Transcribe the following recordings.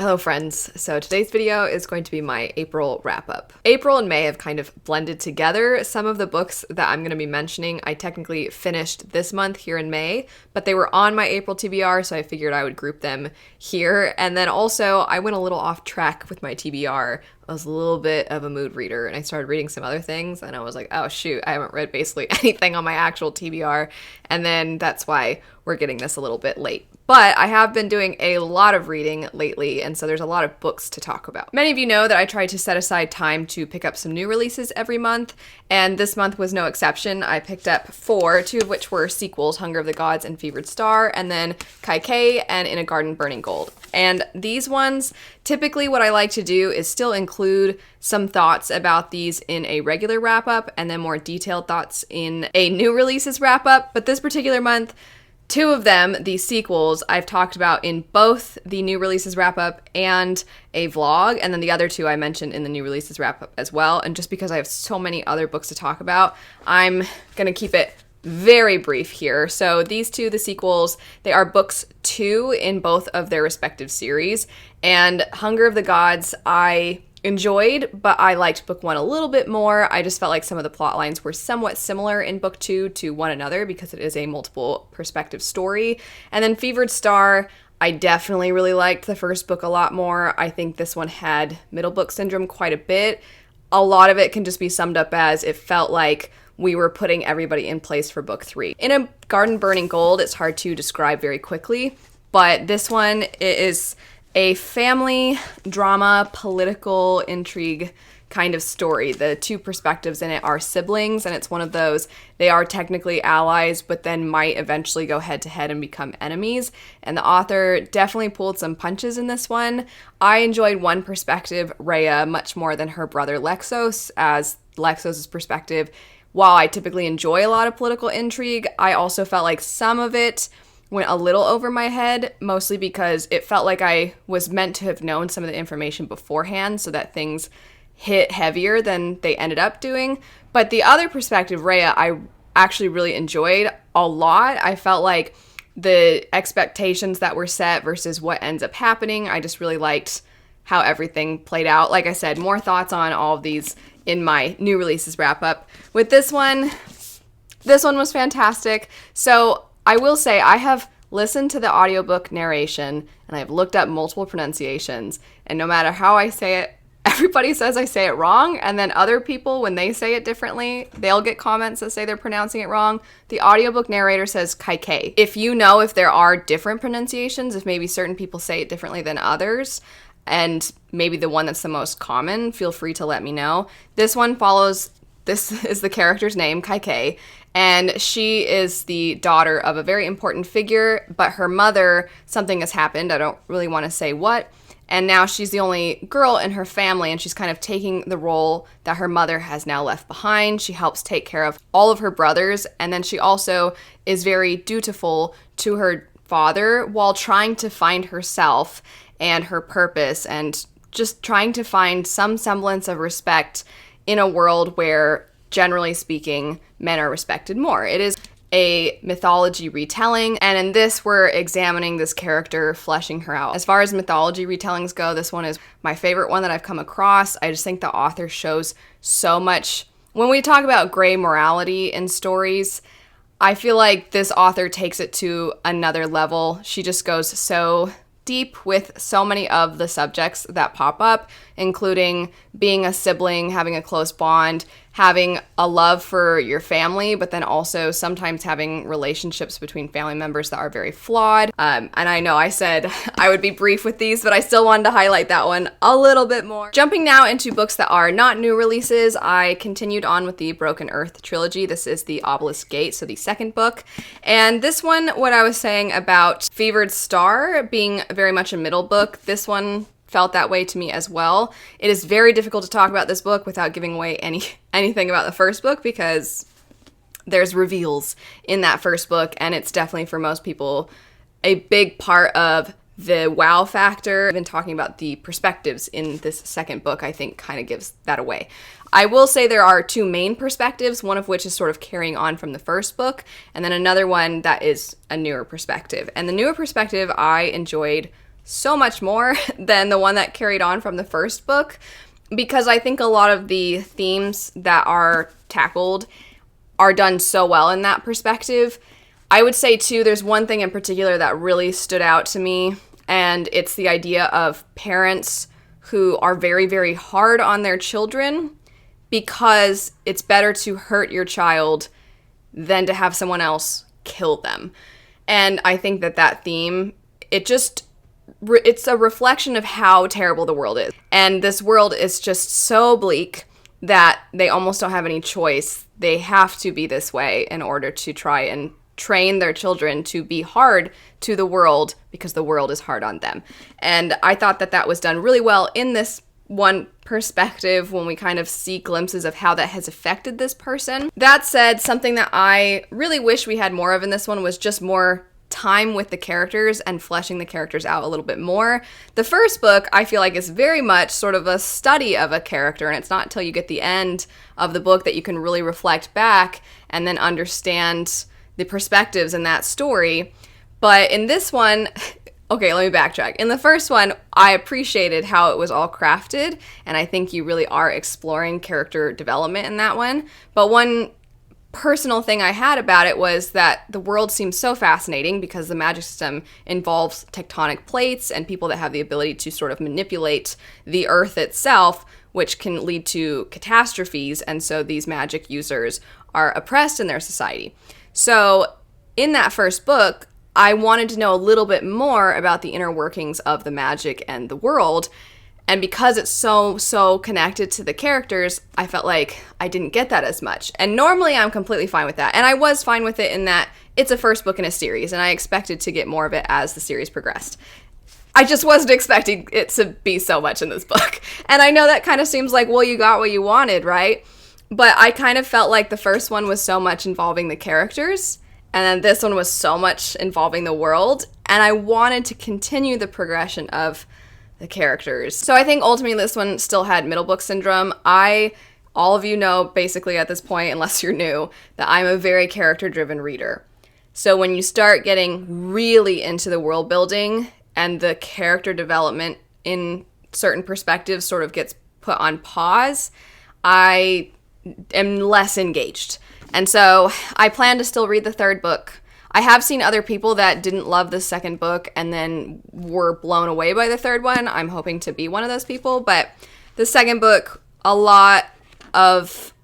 Hello friends, so today's video is going to be my April wrap-up. April and May have kind of blended together. Some of the books that I'm going to be mentioning I technically finished this month here in May, but they were on my April TBR, so I figured I would group them here. And then also, I went a little off track with my TBR. I was a little bit of a mood reader, and I started reading some other things, and I was like, oh shoot, I haven't read basically anything on my actual TBR, and then that's why we're getting this a little bit late. But I have been doing a lot of reading lately, and so there's a lot of books to talk about. Many of you know that I try to set aside time to pick up some new releases every month, and this month was no exception. I picked up 4, 2 of which were sequels, Hunger of the Gods and Fevered Star, and then Kaikeyi and In a Garden Burning Gold. And these ones, typically what I like to do is still include some thoughts about these in a regular wrap-up, and then more detailed thoughts in a new releases wrap-up. But this particular month, 2 of them, the sequels, I've talked about in both the new releases wrap-up and a vlog, and then the other 2 I mentioned in the new releases wrap-up as well. And just because I have so many other books to talk about, I'm gonna keep it very brief here. So these 2, the sequels, they are books 2 in both of their respective series. And Hunger of the Gods, I enjoyed, but I liked book 1 a little bit more. I just felt like some of the plot lines were somewhat similar in book 2 to one another because it is a multiple perspective story. And then Fevered Star, I definitely really liked the first book a lot more. I think this one had middle book syndrome quite a bit. A lot of it can just be summed up as it felt like we were putting everybody in place for book 3. In a Garden Burning Gold, it's hard to describe very quickly, but this one is a family drama, political intrigue kind of story. The 2 perspectives in it are siblings, and it's one of those, they are technically allies, but then might eventually go head to head and become enemies. And the author definitely pulled some punches in this one. I enjoyed one perspective, Rhea, much more than her brother Lexos, as Lexos's perspective, while I typically enjoy a lot of political intrigue, I also felt like some of it went a little over my head, mostly because it felt like I was meant to have known some of the information beforehand so that things hit heavier than they ended up doing. But the other perspective, Rhea, I actually really enjoyed a lot. I felt like the expectations that were set versus what ends up happening, I just really liked how everything played out. Like I said, more thoughts on all of these in my new releases wrap up. With this one was fantastic. So I will say I have listened to the audiobook narration and I've looked up multiple pronunciations, and no matter how I say it, everybody says I say it wrong, and then other people, when they say it differently, they'll get comments that say they're pronouncing it wrong. The audiobook narrator says Kaikeyi. If you know if there are different pronunciations, if maybe certain people say it differently than others, and maybe the one that's the most common, feel free to let me know. This one follows, this is the character's name, Kaikeyi, and she is the daughter of a very important figure, but her mother, something has happened, I don't really want to say what, and now she's the only girl in her family, and she's kind of taking the role that her mother has now left behind. She helps take care of all of her brothers, and then she also is very dutiful to her father while trying to find herself and her purpose, and just trying to find some semblance of respect in a world where, generally speaking, men are respected more. It is a mythology retelling, and in this we're examining this character, fleshing her out. As far as mythology retellings go, this one is my favorite one that I've come across. I just think the author shows so much. When we talk about gray morality in stories, I feel like this author takes it to another level. She just goes so deep with so many of the subjects that pop up, including being a sibling, having a close bond, having a love for your family, but then also sometimes having relationships between family members that are very flawed. And I know I said I would be brief with these, but I still wanted to highlight that one a little bit more. Jumping now into books that are not new releases, I continued on with the Broken Earth trilogy. This is the Obelisk Gate, so the second book. And this one, what I was saying about Fevered Star being very much a middle book, this one felt that way to me as well. It is very difficult to talk about this book without giving away anything about the first book, because there's reveals in that first book, and it's definitely for most people a big part of the wow factor. I've been talking about the perspectives in this second book, I think kind of gives that away. I will say there are 2 main perspectives, one of which is sort of carrying on from the first book, and then another one that is a newer perspective. And the newer perspective I enjoyed so much more than the one that carried on from the first book, because I think a lot of the themes that are tackled are done so well in that perspective. I would say, too, there's one thing in particular that really stood out to me, and it's the idea of parents who are very, very hard on their children because it's better to hurt your child than to have someone else kill them. And I think that theme, it's a reflection of how terrible the world is. And this world is just so bleak that they almost don't have any choice. They have to be this way in order to try and train their children to be hard to the world because the world is hard on them. And I thought that was done really well in this one perspective when we kind of see glimpses of how that has affected this person. That said, something that I really wish we had more of in this one was just more time with the characters and fleshing the characters out a little bit more. The first book, I feel like, is very much sort of a study of a character, and it's not until you get the end of the book that you can really reflect back and then understand the perspectives in that story. But in this one, okay, let me backtrack. In the first one, I appreciated how it was all crafted, and I think you really are exploring character development in that one. But one personal thing I had about it was that the world seems so fascinating because the magic system involves tectonic plates and people that have the ability to sort of manipulate the earth itself, which can lead to catastrophes, and so these magic users are oppressed in their society. So in that first book, I wanted to know a little bit more about the inner workings of the magic and the world. And because it's so connected to the characters, I felt like I didn't get that as much. And normally I'm completely fine with that. And I was fine with it in that it's a first book in a series, and I expected to get more of it as the series progressed. I just wasn't expecting it to be so much in this book. And I know that kind of seems like, well, you got what you wanted, right? But I kind of felt like the first one was so much involving the characters, and then this one was so much involving the world, and I wanted to continue the progression of the characters. So I think ultimately this one still had middle book syndrome. All of you know basically at this point, unless you're new, that I'm a very character-driven reader. So when you start getting really into the world building and the character development in certain perspectives sort of gets put on pause, I am less engaged. And so I plan to still read the third book. I have seen other people that didn't love the second book and then were blown away by the third one. I'm hoping to be one of those people. But the second book, a lot of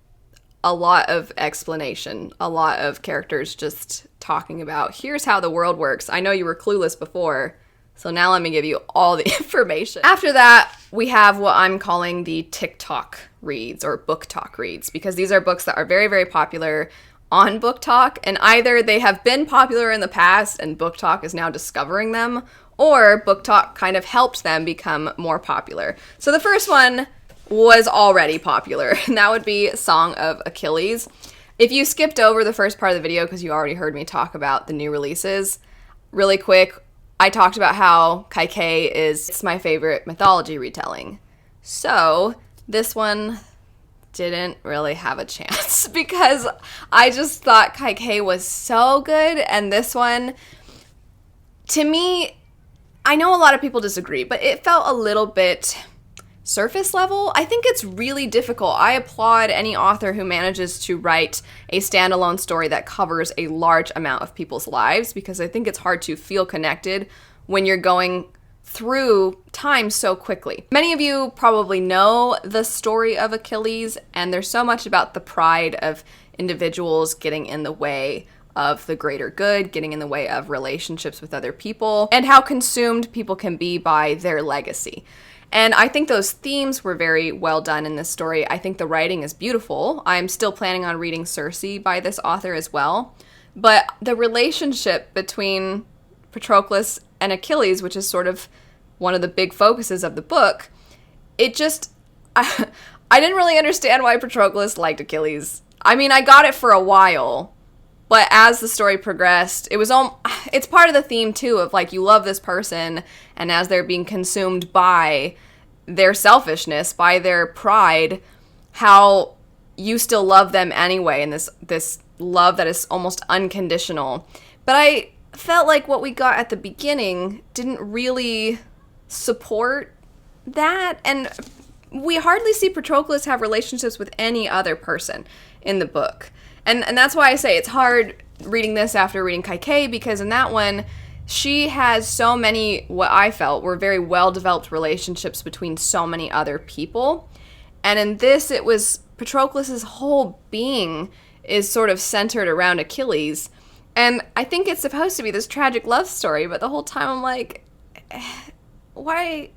explanation, a lot of characters just talking about, here's how the world works. I know you were clueless before, so now let me give you all the information. After that, we have what I'm calling the TikTok reads or book talk reads, because these are books that are very, very popular on Book Talk, and either they have been popular in the past and Book Talk is now discovering them, or Book Talk kind of helped them become more popular. So the first one was already popular, and that would be Song of Achilles. If you skipped over the first part of the video because you already heard me talk about the new releases, really quick, I talked about how Kaikeyi is my favorite mythology retelling. So this one didn't really have a chance because I just thought Kaikeyi was so good, and this one, to me, I know a lot of people disagree, but it felt a little bit surface level. I think it's really difficult. I applaud any author who manages to write a standalone story that covers a large amount of people's lives, because I think it's hard to feel connected when you're going through time so quickly. Many of you probably know the story of Achilles, and there's so much about the pride of individuals getting in the way of the greater good, getting in the way of relationships with other people, and how consumed people can be by their legacy. And I think those themes were very well done in this story. I think the writing is beautiful. I'm still planning on reading Circe by this author as well. But the relationship between Patroclus and Achilles, which is sort of one of the big focuses of the book, it just, I didn't really understand why Patroclus liked Achilles. I mean, I got it for a while, but as the story progressed, it's part of the theme too of like, you love this person, and as they're being consumed by their selfishness, by their pride, how you still love them anyway, and this love that is almost unconditional. But I felt like what we got at the beginning didn't really support that, and we hardly see Patroclus have relationships with any other person in the book. And that's why I say it's hard reading this after reading Kaikeyi, because in that one, she has so many, what I felt were very well-developed relationships between so many other people. And in this, it was Patroclus's whole being is sort of centered around Achilles. And I think it's supposed to be this tragic love story, but the whole time I'm like, why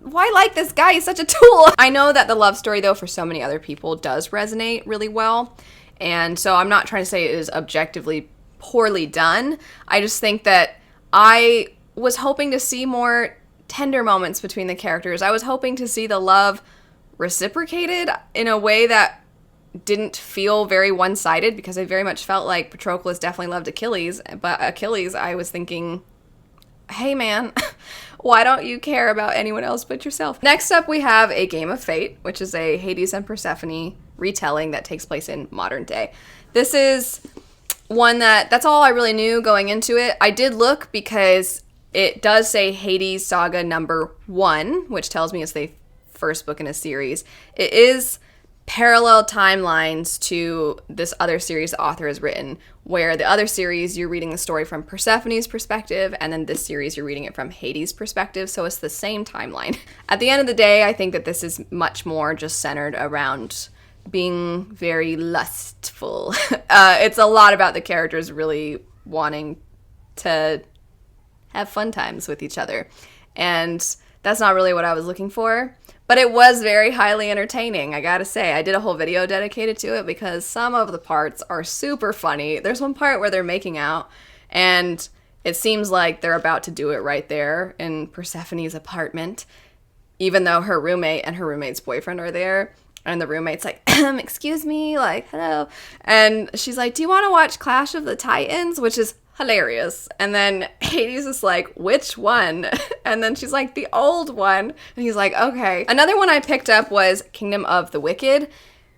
like this guy? He's such a tool. I know that the love story, though, for so many other people does resonate really well. And so I'm not trying to say it is objectively poorly done. I just think that I was hoping to see more tender moments between the characters. I was hoping to see the love reciprocated in a way that didn't feel very one-sided, because I very much felt like Patroclus definitely loved Achilles, but Achilles, I was thinking, hey man, why don't you care about anyone else but yourself? Next up, we have A Game of Fate, which is a Hades and Persephone retelling that takes place in modern day. This is one that's all I really knew going into it. I did look because it does say Hades Saga number 1, which tells me it's the first book in a series. It is parallel timelines to this other series the author has written, where the other series you're reading the story from Persephone's perspective, and then this series you're reading it from Hades' perspective, so it's the same timeline. At the end of the day, I think that this is much more just centered around being very lustful. It's a lot about the characters really wanting to have fun times with each other, and that's not really what I was looking for. But it was very highly entertaining, I gotta say. I did a whole video dedicated to it because some of the parts are super funny. There's one part where they're making out, and it seems like they're about to do it right there in Persephone's apartment, even though her roommate and her roommate's boyfriend are there. And the roommate's like, excuse me, like, hello. And she's like, do you want to watch Clash of the Titans? Which is hilarious. And then Hades is like, which one? And then she's like, the old one. And he's like, okay. Another one I picked up was Kingdom of the Wicked.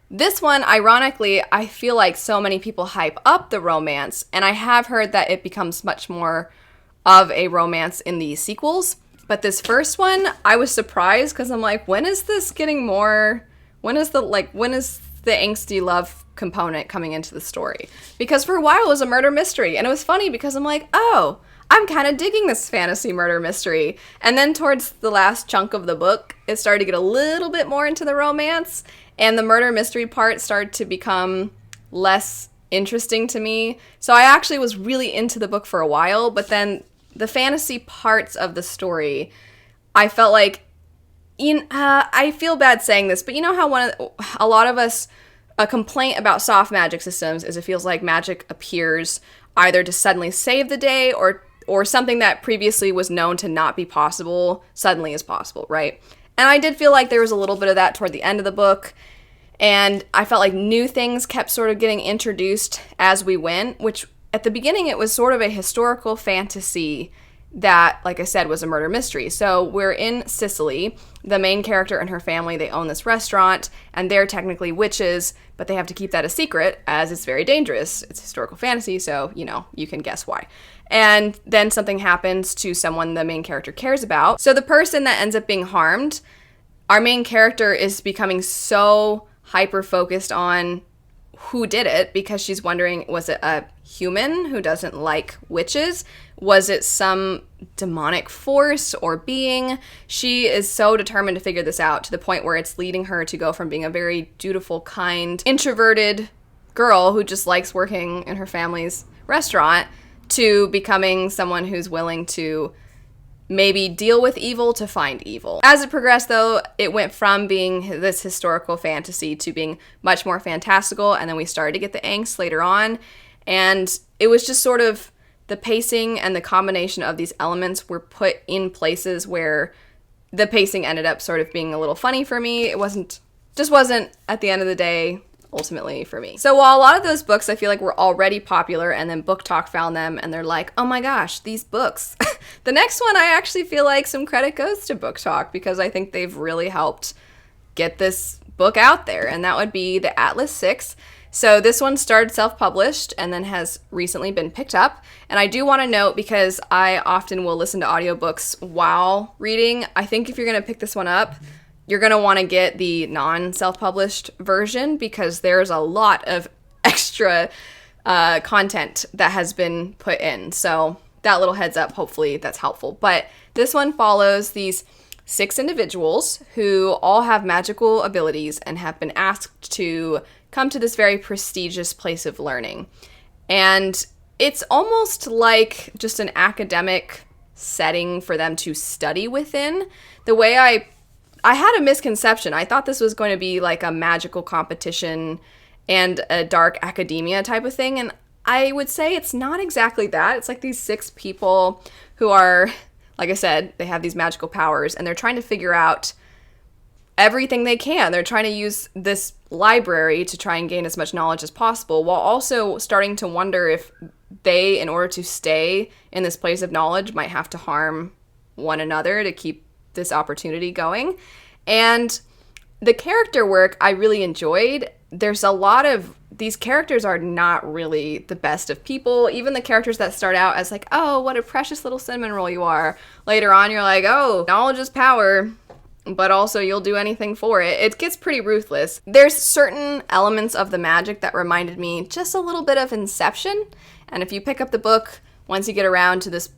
This one, ironically, I feel like so many people hype up the romance, and I have heard that it becomes much more of a romance in the sequels. But this first one, I was surprised because I'm like, when is this getting more... When is the angsty love component coming into the story? Because for a while it was a murder mystery, and it was funny because I'm like, oh, I'm kind of digging this fantasy murder mystery. And then towards the last chunk of the book, it started to get a little bit more into the romance, and the murder mystery part started to become less interesting to me. So I actually was really into the book for a while, but then the fantasy parts of the story, I felt like, I feel bad saying this, but you know how a lot of us, a complaint about soft magic systems is it feels like magic appears either to suddenly save the day or something that previously was known to not be possible suddenly is possible, right? And I did feel like there was a little bit of that toward the end of the book, and I felt like new things kept sort of getting introduced as we went, which at the beginning it was sort of a historical fantasy that, like I said, was a murder mystery. So we're in Sicily. The main character and her family, they own this restaurant, and they're technically witches, but they have to keep that a secret as it's very dangerous. It's historical fantasy, so, you can guess why. And then something happens to someone the main character cares about. So the person that ends up being harmed, our main character is becoming so hyper-focused on who did it, because she's wondering, was it a human who doesn't like witches? Was it some demonic force or being? She is so determined to figure this out, to the point where it's leading her to go from being a very dutiful, kind, introverted girl who just likes working in her family's restaurant to becoming someone who's willing to maybe deal with evil to find evil. As it progressed, though, it went from being this historical fantasy to being much more fantastical, and then we started to get the angst later on, and it was just sort of the pacing and the combination of these elements were put in places where the pacing ended up sort of being a little funny for me. It wasn't, at the end of the day, ultimately for me. So while a lot of those books I feel like were already popular, and then Book Talk found them and they're like, oh my gosh, these books. The next one, I actually feel like some credit goes to Book Talk, because I think they've really helped get this book out there, and that would be the Atlas 6. So this one started self-published and then has recently been picked up. And I do want to note, because I often will listen to audiobooks while reading, I think if you're going to pick this one up, you're going to want to get the non-self-published version, because there's a lot of extra content that has been put in. So that little heads up, hopefully that's helpful. But this one follows these 6 individuals who all have magical abilities and have been asked to come to this very prestigious place of learning. And it's almost like just an academic setting for them to study within. The way I had a misconception. I thought this was going to be like a magical competition and a dark academia type of thing. And I would say it's not exactly that. It's like these 6 people who are, like I said, they have these magical powers and they're trying to figure out everything they can. They're trying to use this library to try and gain as much knowledge as possible, while also starting to wonder if they, in order to stay in this place of knowledge, might have to harm one another to keep this opportunity going. And the character work I really enjoyed. There's a lot of, these characters are not really the best of people. Even the characters that start out as like, oh, what a precious little cinnamon roll you are. Later on, you're like, oh, knowledge is power, but also you'll do anything for it. It gets pretty ruthless. There's certain elements of the magic that reminded me just a little bit of Inception. And if you pick up the book, once you get around to this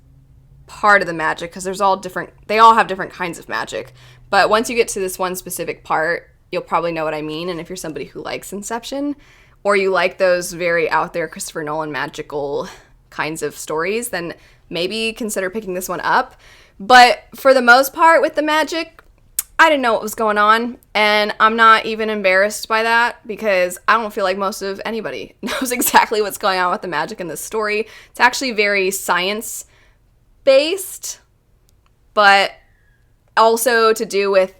part of the magic, because there's all different, they all have different kinds of magic. But once you get to this one specific part, you'll probably know what I mean. And if you're somebody who likes Inception, or you like those very out there Christopher Nolan magical kinds of stories, then maybe consider picking this one up. But for the most part with the magic, I didn't know what was going on, and I'm not even embarrassed by that, because I don't feel like most of anybody knows exactly what's going on with the magic in this story. It's actually very science-based, but also to do with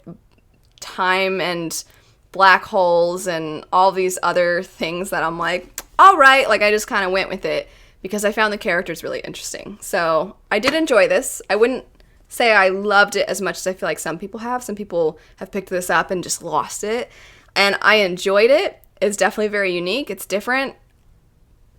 time and black holes and all these other things that I'm like, all right, like I just kind of went with it because I found the characters really interesting. So I did enjoy this. I wouldn't say I loved it as much as I feel like some people have. Some people have picked this up and just lost it. And I enjoyed it. It's definitely very unique. It's different.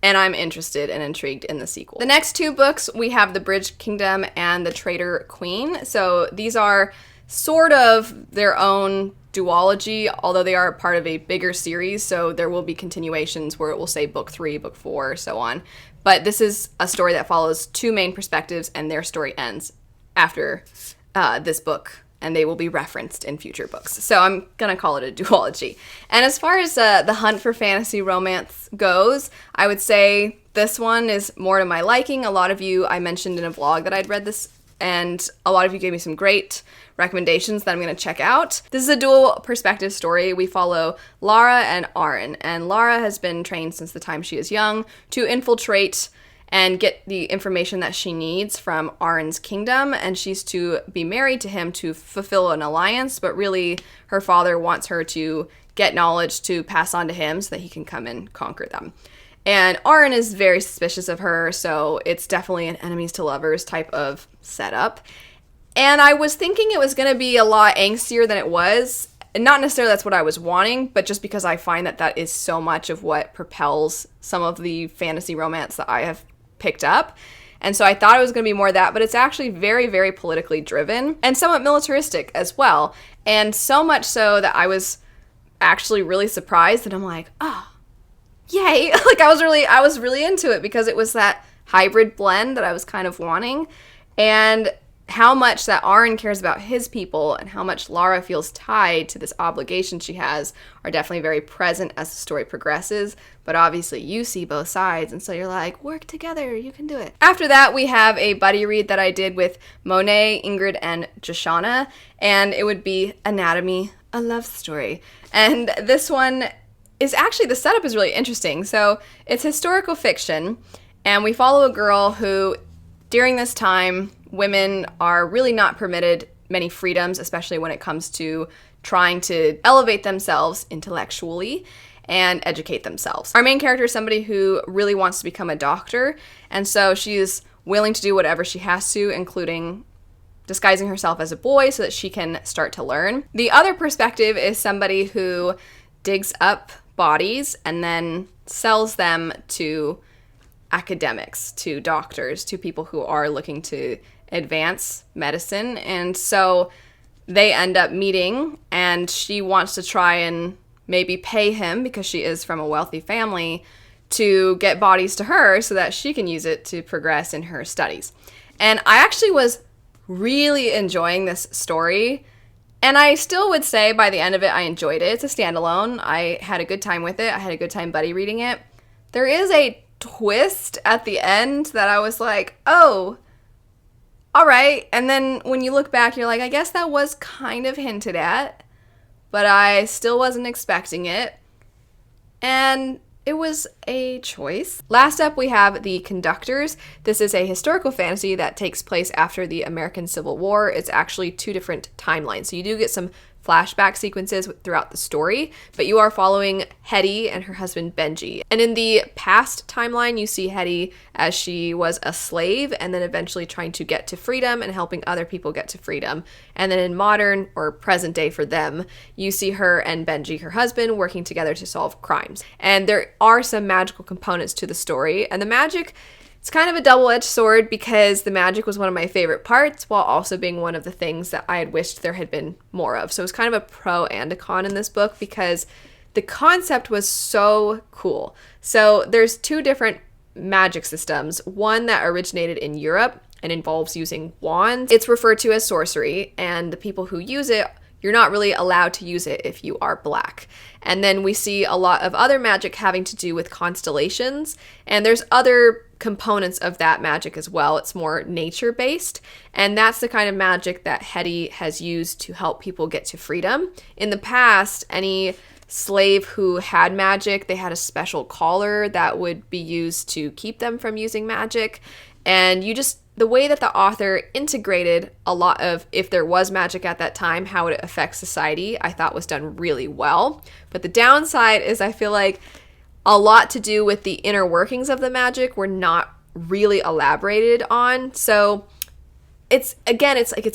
And I'm interested and intrigued in the sequel. The next 2 books, we have The Bridge Kingdom and The Traitor Queen. So these are sort of their own duology, although they are part of a bigger series. So there will be continuations where it will say book 3, book 4, so on. But this is a story that follows 2 main perspectives, and their story ends after this book, and they will be referenced in future books. So I'm gonna call it a duology. And as far as the hunt for fantasy romance goes, I would say this one is more to my liking. A lot of you, I mentioned in a vlog that I'd read this, and a lot of you gave me some great recommendations that I'm going to check out. This is a dual perspective story. We follow Lara and Aaron, and Lara has been trained since the time she is young to infiltrate and get the information that she needs from Aaron's kingdom, and she's to be married to him to fulfill an alliance, but really her father wants her to get knowledge to pass on to him so that he can come and conquer them. And Aaron is very suspicious of her, so it's definitely an enemies to lovers type of setup. And I was thinking it was going to be a lot angstier than it was. And not necessarily that's what I was wanting, but just because I find that that is so much of what propels some of the fantasy romance that I have picked up. And so I thought it was going to be more of that, but it's actually very, very politically driven and somewhat militaristic as well. And so much so that I was actually really surprised, and I'm like, oh, yay. Like I was really into it, because it was that hybrid blend that I was kind of wanting. And how much that Aaron cares about his people and how much Lara feels tied to this obligation she has are definitely very present as the story progresses. But obviously you see both sides, and so you're like, work together, you can do it. After that, we have a buddy read that I did with Monet, Ingrid, and Joshana, and it would be Anatomy, a Love Story. And this one is actually, the setup is really interesting. So it's historical fiction, and we follow a girl who, during this time, women are really not permitted many freedoms, especially when it comes to trying to elevate themselves intellectually and educate themselves. Our main character is somebody who really wants to become a doctor, and so she's willing to do whatever she has to, including disguising herself as a boy so that she can start to learn. The other perspective is somebody who digs up bodies and then sells them to academics, to doctors, to people who are looking to advance medicine. And so they end up meeting, and she wants to try and maybe pay him, because she is from a wealthy family, to get bodies to her so that she can use it to progress in her studies. And I actually was really enjoying this story, and I still would say by the end of it I enjoyed it. It's a standalone. I had a good time with it. I had a good time buddy reading it. There is a twist at the end that I was like, oh, all right. And then when you look back, you're like, I guess that was kind of hinted at, but I still wasn't expecting it. And it was a choice. Last up, we have The Conductors. This is a historical fantasy that takes place after the American Civil War. It's actually 2 different timelines. So you do get some flashback sequences throughout the story, but you are following Hetty and her husband Benji. And in the past timeline, you see Hetty as she was a slave and then eventually trying to get to freedom and helping other people get to freedom. And then in modern, or present day for them, you see her and Benji, her husband, working together to solve crimes. And there are some magical components to the story, and the magic, it's kind of a double-edged sword, because the magic was one of my favorite parts while also being one of the things that I had wished there had been more of. So it's kind of a pro and a con in this book, because the concept was so cool. So there's 2 different magic systems. One that originated in Europe and involves using wands. It's referred to as sorcery, and the people who use it, you're not really allowed to use it if you are black. And then we see a lot of other magic having to do with constellations, and there's other components of that magic as well. It's more nature-based, and that's the kind of magic that Hetty has used to help people get to freedom. In the past, any slave who had magic, they had a special collar that would be used to keep them from using magic, and the way that the author integrated a lot of, if there was magic at that time, how it affects society, I thought was done really well. But the downside is I feel like a lot to do with the inner workings of the magic were not really elaborated on. So it's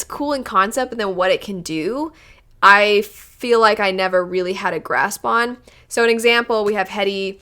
cool in concept, and then what it can do, I feel like I never really had a grasp on. So an example, we have Hetty,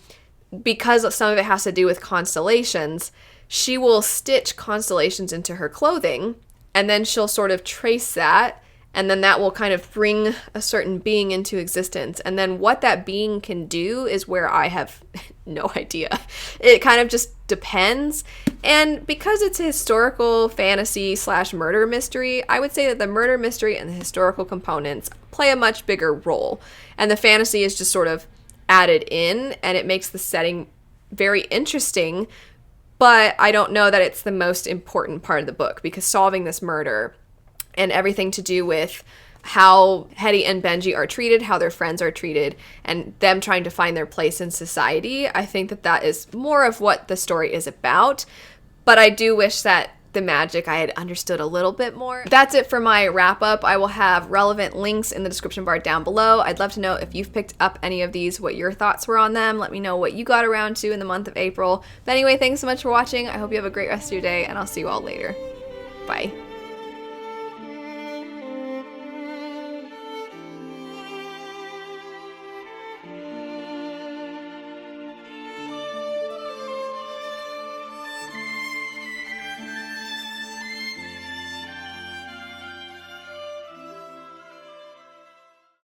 because some of it has to do with constellations, she will stitch constellations into her clothing, and then she'll sort of trace that, and then that will kind of bring a certain being into existence. And then what that being can do is where I have no idea. It kind of just depends. And because it's a historical fantasy / murder mystery, I would say that the murder mystery and the historical components play a much bigger role. And the fantasy is just sort of added in, and it makes the setting very interesting. But I don't know that it's the most important part of the book, because solving this murder and everything to do with how Hetty and Benji are treated, how their friends are treated, and them trying to find their place in society, I think that that is more of what the story is about. But I do wish that the magic I had understood a little bit more. That's it for my wrap up. I will have relevant links in the description bar down below. I'd love to know if you've picked up any of these, what your thoughts were on them. Let me know what you got around to in the month of April. But anyway, thanks so much for watching. I hope you have a great rest of your day, and I'll see you all later. Bye.